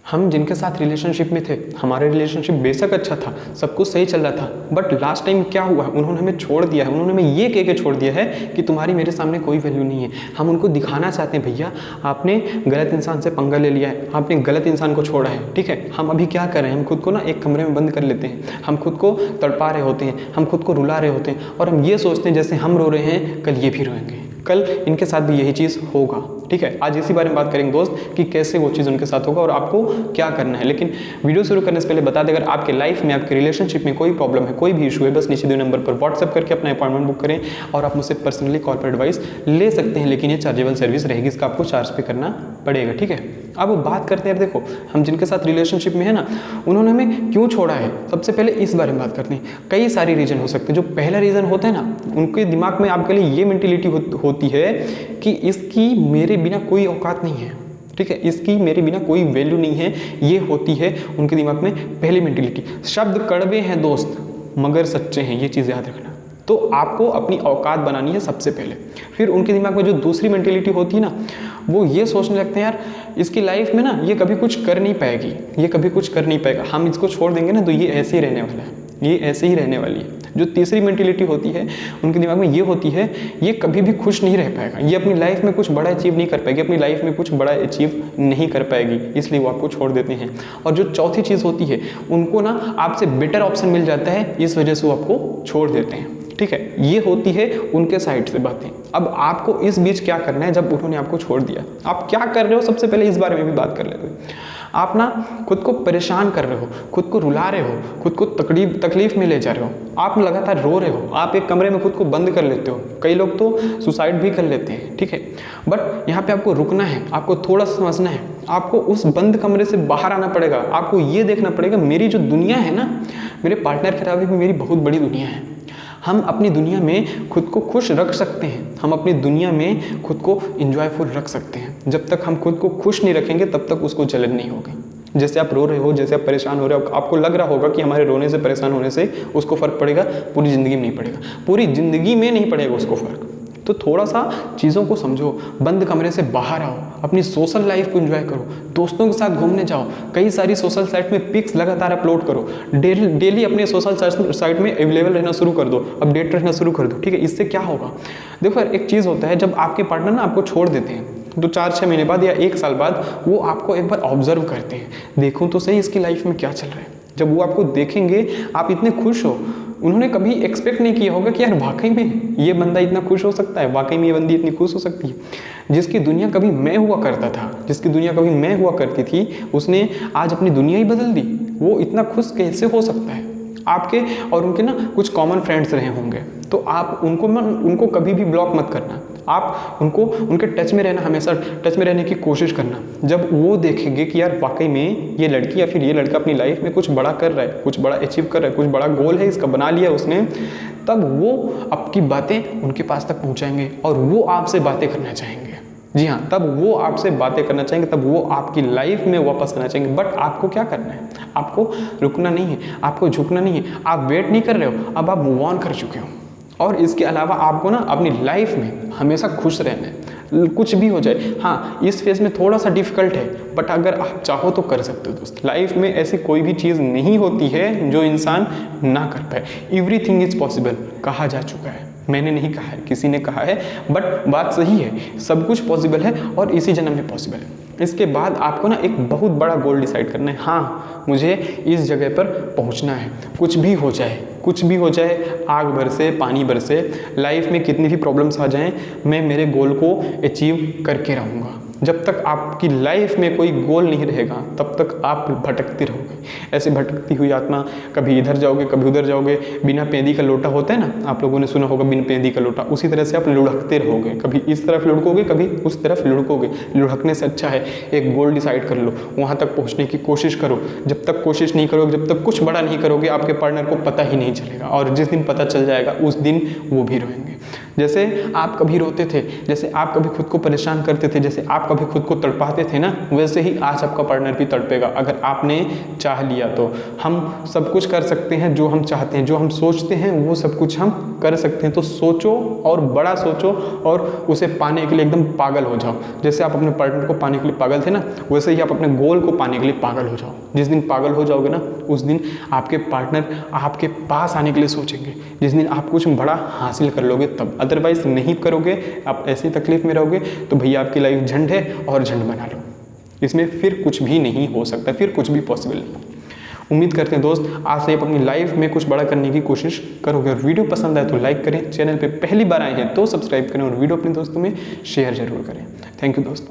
हम जिनके साथ रिलेशनशिप में थे, हमारा रिलेशनशिप बेशक अच्छा था, सब कुछ सही चल रहा था, बट लास्ट टाइम क्या हुआ, उन्होंने हमें छोड़ दिया है। उन्होंने हमें ये कह के छोड़ दिया है कि तुम्हारी मेरे सामने कोई वैल्यू नहीं है। हम उनको दिखाना चाहते हैं भैया आपने गलत इंसान से पंगा ले लिया है, आपने गलत इंसान को छोड़ा है, ठीक है। हम अभी क्या कर रहे हैं, हम खुद को ना एक कमरे में बंद कर लेते हैं, हम खुद को तड़पा रहे होते हैं, हम खुद को रुला रहे होते हैं, और हम ये सोचते हैं जैसे हम रो रहे हैं कल ये भी रोएंगे, कल इनके साथ भी यही चीज़ होगा, ठीक है। आज इसी बारे में बात करेंगे दोस्त कि कैसे वो चीज़ उनके साथ होगा और आपको क्या करना है। लेकिन वीडियो शुरू करने से पहले बता दें, अगर आपके लाइफ में, आपके रिलेशनशिप में कोई प्रॉब्लम है, कोई भी इशू है, बस नीचे दिए नंबर पर व्हाट्सएप करके अपना अपॉइंटमेंट बुक करें और आप मुझसे पर्सनली कॉल पर एडवाइस ले सकते हैं। लेकिन ये चार्जेबल सर्विस रहेगी, इसका आपको चार्ज पे करना पड़ेगा, ठीक है। अब बात करते हैं, देखो हम जिनके साथ रिलेशनशिप में है ना, उन्होंने हमें क्यों छोड़ा है, सबसे पहले इस बारे में बात करते हैं। कई सारी रीज़न हो सकते हैं। जो पहला रीज़न होता है ना, उनके दिमाग में आपके लिए ये मेंटेलिटी होती है कि इसकी मेरे बिना कोई औकात नहीं है, ठीक है, इसकी मेरे बिना कोई वैल्यू नहीं है। ये होती है उनके दिमाग में पहली मेंटेलिटी। शब्द कड़वे हैं दोस्त मगर सच्चे हैं, ये चीज़ याद रखना। तो आपको अपनी औकात बनानी है सबसे पहले। फिर उनके दिमाग में जो दूसरी मेंटेलिटी होती है ना, वो ये सोचने लगते हैं यार इसकी लाइफ में ना ये कभी कुछ कर नहीं पाएगी, ये कभी कुछ कर नहीं पाएगा, हम इसको छोड़ देंगे ना तो ये ऐसे ही रहने वाला है, ये ऐसे ही रहने वाली है। जो तीसरी मेंटेलिटी होती है उनके दिमाग में ये होती है ये कभी भी खुश नहीं रह पाएगा, ये अपनी लाइफ में कुछ बड़ा अचीव नहीं कर पाएगी, अपनी लाइफ में कुछ बड़ा अचीव नहीं कर पाएगी, इसलिए वो आपको छोड़ देते हैं। और जो चौथी चीज़ होती है, उनको ना आपसे बेटर ऑप्शन मिल जाता है, इस वजह से वो आपको छोड़ देते हैं, ठीक है। ये होती है उनके साइड से बातें। अब आपको इस बीच क्या करना है, जब उन्होंने आपको छोड़ दिया आप क्या कर रहे हो, सबसे पहले इस बारे में भी बात कर लेते हैं। आप ना खुद को परेशान कर रहे हो, खुद को रुला रहे हो, खुद को तकलीफ में ले जा रहे हो, आप लगातार रो रहे हो, आप एक कमरे में खुद को बंद कर लेते हो, कई लोग तो सुसाइड भी कर लेते हैं, ठीक है। बट यहाँ पे आपको रुकना है, आपको थोड़ा समझना है, आपको उस बंद कमरे से बाहर आना पड़ेगा। आपको ये देखना पड़ेगा मेरी जो दुनिया है ना, मेरे पार्टनर के अलावा भी मेरी बहुत बड़ी दुनिया है। हम अपनी दुनिया में खुद को खुश रख सकते हैं, हम अपनी दुनिया में खुद को इंजॉयफुल रख सकते हैं। जब तक हम खुद को खुश नहीं रखेंगे तब तक उसको जलन नहीं होगी। जैसे आप रो रहे हो, जैसे आप परेशान हो रहे हो, आपको लग रहा होगा कि हमारे रोने से, परेशान होने से उसको फ़र्क पड़ेगा, पूरी ज़िंदगी में नहीं पड़ेगा, पूरी ज़िंदगी में नहीं पड़ेगा उसको फ़र्क। तो थोड़ा सा चीज़ों को समझो, बंद कमरे से बाहर आओ, अपनी सोशल लाइफ को एंजॉय करो, दोस्तों के साथ घूमने जाओ, कई सारी सोशल साइट में पिक्स लगातार अपलोड करो, डेली अपने सोशल साइट में अवेलेबल रहना शुरू कर दो, अपडेट रहना शुरू कर दो, ठीक है। इससे क्या होगा, देखो यार एक चीज़ होता है, जब आपके पार्टनर ना आपको छोड़ देते हैं तो 4-6 महीने बाद या 1 साल बाद वो आपको एक बार ऑब्जर्व करते हैं, देखूँ तो सही इसकी लाइफ में क्या चल रहा है। जब वो आपको देखेंगे आप इतने खुश हो, उन्होंने कभी एक्सपेक्ट नहीं किया होगा कि यार वाकई में ये बंदा इतना खुश हो सकता है, वाकई में ये बंदी इतनी खुश हो सकती है। जिसकी दुनिया कभी मैं हुआ करता था, जिसकी दुनिया कभी मैं हुआ करती थी, उसने आज अपनी दुनिया ही बदल दी। वो इतना खुश कैसे हो सकता है। आपके और उनके ना कुछ कॉमन फ्रेंड्स रहे होंगे, तो आप उनको कभी भी ब्लॉक मत करना, आप उनके टच में रहना, हमेशा टच में रहने की कोशिश करना। जब वो देखेंगे कि यार वाकई में ये लड़की या फिर ये लड़का अपनी लाइफ में कुछ बड़ा कर रहा है, कुछ बड़ा अचीव कर रहा है, कुछ बड़ा गोल है इसका बना लिया उसने, तब वो आपकी बातें उनके पास तक पहुँचाएंगे और वो आपसे बातें करना चाहेंगे। जी हाँ, तब वो आपसे बातें करना चाहेंगे, तब वो आपकी लाइफ में वापस आना चाहेंगे। बट आपको क्या करना है, आपको रुकना नहीं है, आपको झुकना नहीं है, आप वेट नहीं कर रहे हो, अब आप मूव ऑन कर चुके हो। और इसके अलावा आपको ना अपनी लाइफ में हमेशा खुश रहना है, कुछ भी हो जाए। हाँ, इस फेज में थोड़ा सा डिफिकल्ट है, बट अगर आप चाहो तो कर सकते हो दोस्त। लाइफ में ऐसी कोई भी चीज़ नहीं होती है जो इंसान ना कर पाए। एवरीथिंग इज पॉसिबल कहा जा चुका है, मैंने नहीं कहा है, किसी ने कहा है, बट बात सही है, सब कुछ पॉसिबल है और इसी जन्म में पॉसिबल है। इसके बाद आपको ना एक बहुत बड़ा गोल डिसाइड करना है। हाँ, मुझे इस जगह पर पहुंचना है, कुछ भी हो जाए, कुछ भी हो जाए, आग बरसे, पानी बरसे, लाइफ में कितनी भी प्रॉब्लम्स आ जाएं, मैं मेरे गोल को अचीव करके रहूँगा। जब तक आपकी लाइफ में कोई गोल नहीं रहेगा तब तक आप भटकते रहोगे। ऐसे भटकती हुई आत्मा, कभी इधर जाओगे कभी उधर जाओगे। बिना पेंदी का लोटा होता है ना, आप लोगों ने सुना होगा बिना पेंदी का लोटा, उसी तरह से आप लुढ़कते रहोगे, कभी इस तरफ लुढ़कोगे कभी उस तरफ लुढ़कोगे। लुढ़कने से अच्छा है एक गोल डिसाइड कर लो, वहाँ तक पहुँचने की कोशिश करो। जब तक कोशिश नहीं करोगे, जब तक कुछ बड़ा नहीं करोगे, आपके पार्टनर को पता ही नहीं चलेगा, और जिस दिन पता चल जाएगा उस दिन वो भी रोएंगे। जैसे आप कभी रोते थे, जैसे आप कभी खुद को परेशान करते थे, जैसे आप कभी खुद को तड़पाते थे ना, वैसे ही आज आपका पार्टनर भी तड़पेगा अगर आपने चाह लिया तो। हम सब कुछ कर सकते हैं जो हम चाहते हैं, जो हम सोचते हैं वो सब कुछ हम कर सकते हैं। तो सोचो और बड़ा सोचो और उसे पाने के लिए एकदम पागल हो जाओ। जैसे आप अपने पार्टनर को पाने के लिए पागल थे ना, वैसे ही आप अपने गोल को पाने के लिए पागल हो जाओ। जिस दिन पागल हो जाओगे ना, उस दिन आपके पार्टनर आपके पास आने के लिए सोचेंगे, जिस दिन आप कुछ बड़ा हासिल कर लोगे तब। अदरवाइज नहीं करोगे, आप ऐसी तकलीफ में रहोगे तो भैया आपकी लाइफ झंड है और झंड बना लो। इसमें फिर कुछ भी नहीं हो सकता, फिर कुछ भी पॉसिबल नहीं। उम्मीद करते हैं दोस्त आज से आप अपनी लाइफ में कुछ बड़ा करने की कोशिश करोगे। और वीडियो पसंद आए तो लाइक करें, चैनल पे पहली बार आए हैं तो सब्सक्राइब करें और वीडियो अपने दोस्तों में शेयर जरूर करें। थैंक यू दोस्तों।